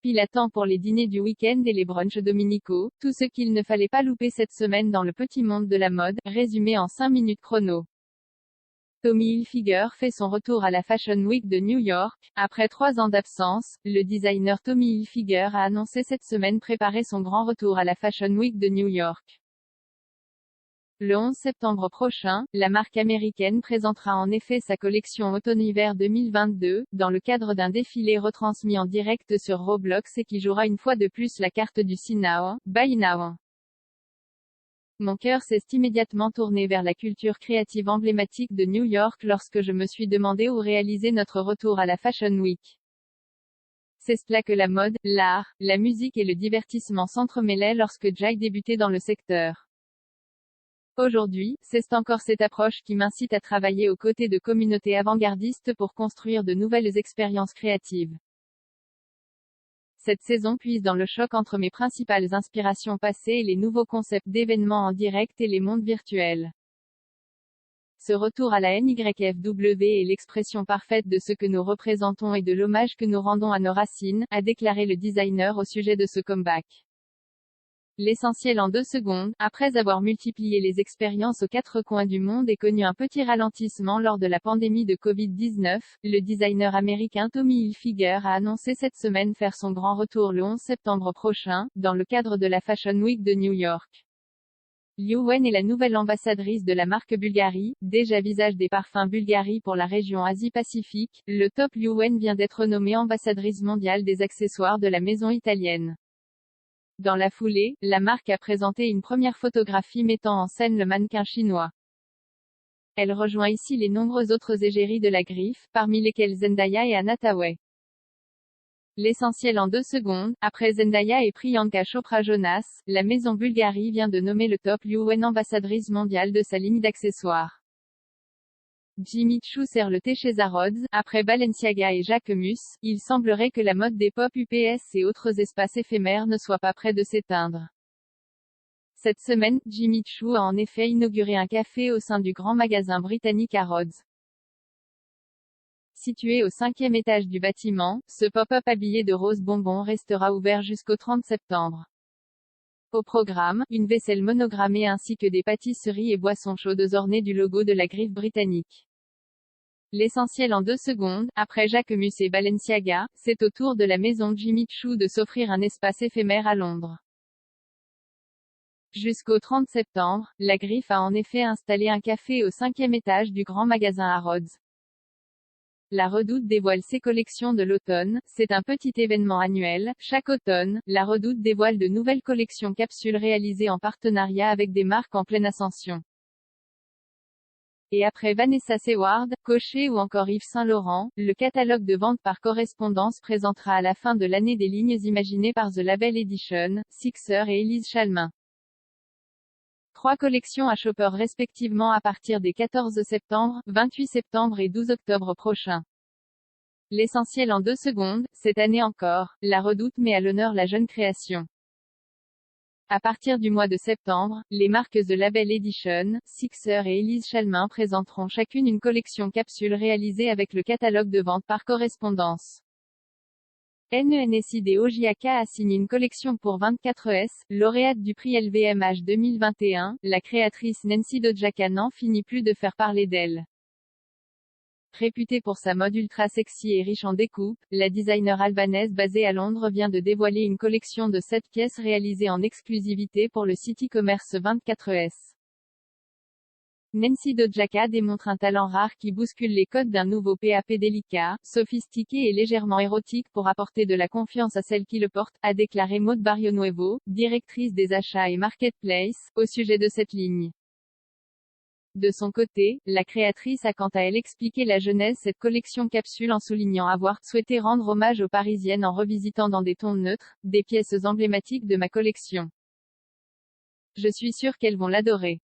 Pile à temps pour les dîners du week-end et les brunchs dominicaux, tout ce qu'il ne fallait pas louper cette semaine dans le petit monde de la mode, résumé en 5 minutes chrono. Tommy Hilfiger fait son retour à la Fashion Week de New York. Après 3 ans d'absence, le designer Tommy Hilfiger a annoncé cette semaine préparer son grand retour à la Fashion Week de New York. Le 11 septembre prochain, la marque américaine présentera en effet sa collection automne-hiver 2022, dans le cadre d'un défilé retransmis en direct sur Roblox et qui jouera une fois de plus la carte du See Now, Buy Now. Mon cœur s'est immédiatement tourné vers la culture créative emblématique de New York lorsque je me suis demandé où réaliser notre retour à la Fashion Week. C'est cela que la mode, l'art, la musique et le divertissement s'entremêlaient lorsque Jai débutait dans le secteur. Aujourd'hui, c'est encore cette approche qui m'incite à travailler aux côtés de communautés avant-gardistes pour construire de nouvelles expériences créatives. Cette saison puise dans le choc entre mes principales inspirations passées et les nouveaux concepts d'événements en direct et les mondes virtuels. Ce retour à la NYFW est l'expression parfaite de ce que nous représentons et de l'hommage que nous rendons à nos racines, a déclaré le designer au sujet de ce comeback. L'essentiel en 2 secondes, après avoir multiplié les expériences aux 4 coins du monde et connu un petit ralentissement lors de la pandémie de Covid-19, le designer américain Tommy Hilfiger a annoncé cette semaine faire son grand retour le 11 septembre prochain, dans le cadre de la Fashion Week de New York. Liu Wen est la nouvelle ambassadrice de la marque Bulgari, déjà visage des parfums Bulgari pour la région Asie-Pacifique. Le top Liu Wen vient d'être nommée ambassadrice mondiale des accessoires de la maison italienne. Dans la foulée, la marque a présenté une première photographie mettant en scène le mannequin chinois. Elle rejoint ici les nombreux autres égéries de la griffe, parmi lesquelles Zendaya et Anna Tawai. L'essentiel en 2 secondes, après Zendaya et Priyanka Chopra Jonas, la maison Bulgari vient de nommer le top Liu Wen ambassadrice mondiale de sa ligne d'accessoires. Jimmy Choo sert le thé chez Harrods. Après Balenciaga et Jacquemus, il semblerait que la mode des pop UPS et autres espaces éphémères ne soit pas près de s'éteindre. Cette semaine, Jimmy Choo a en effet inauguré un café au sein du grand magasin britannique Harrods. Situé au 5e étage du bâtiment, ce pop-up habillé de rose bonbon restera ouvert jusqu'au 30 septembre. Au programme, une vaisselle monogrammée ainsi que des pâtisseries et boissons chaudes ornées du logo de la griffe britannique. L'essentiel en 2 secondes, après Jacquemus et Balenciaga, c'est au tour de la maison Jimmy Choo de s'offrir un espace éphémère à Londres. Jusqu'au 30 septembre, la griffe a en effet installé un café au 5e étage du grand magasin Harrods. La Redoute dévoile ses collections de l'automne. C'est un petit événement annuel. Chaque automne, la Redoute dévoile de nouvelles collections capsules réalisées en partenariat avec des marques en pleine ascension. Et après Vanessa Seward, Cocher ou encore Yves Saint Laurent, le catalogue de vente par correspondance présentera à la fin de l'année des lignes imaginées par The Label Edition, Sixer et Élise Chalmin. 3 collections à Shopper respectivement à partir des 14 septembre, 28 septembre et 12 octobre prochains. L'essentiel en 2 secondes, cette année encore, la Redoute met à l'honneur la jeune création. À partir du mois de septembre, les marques The Label Edition, Sixer et Élise Chalmin présenteront chacune une collection capsule réalisée avec le catalogue de vente par correspondance. NENSID Ojiaka a signé une collection pour 24S, lauréate du prix LVMH 2021, la créatrice Nancy Dojaka n'en finit plus de faire parler d'elle. Réputée pour sa mode ultra sexy et riche en découpe, la designer albanaise basée à Londres vient de dévoiler une collection de 7 pièces réalisée en exclusivité pour le site e-commerce 24S. Nancy Dojaka démontre un talent rare qui bouscule les codes d'un nouveau PAP délicat, sophistiqué et légèrement érotique pour apporter de la confiance à celle qui le porte, a déclaré Maud Barrionuevo, directrice des achats et marketplace, au sujet de cette ligne. De son côté, la créatrice a quant à elle expliqué la genèse de cette collection capsule en soulignant avoir souhaité rendre hommage aux Parisiennes en revisitant dans des tons neutres, des pièces emblématiques de ma collection. Je suis sûre qu'elles vont l'adorer.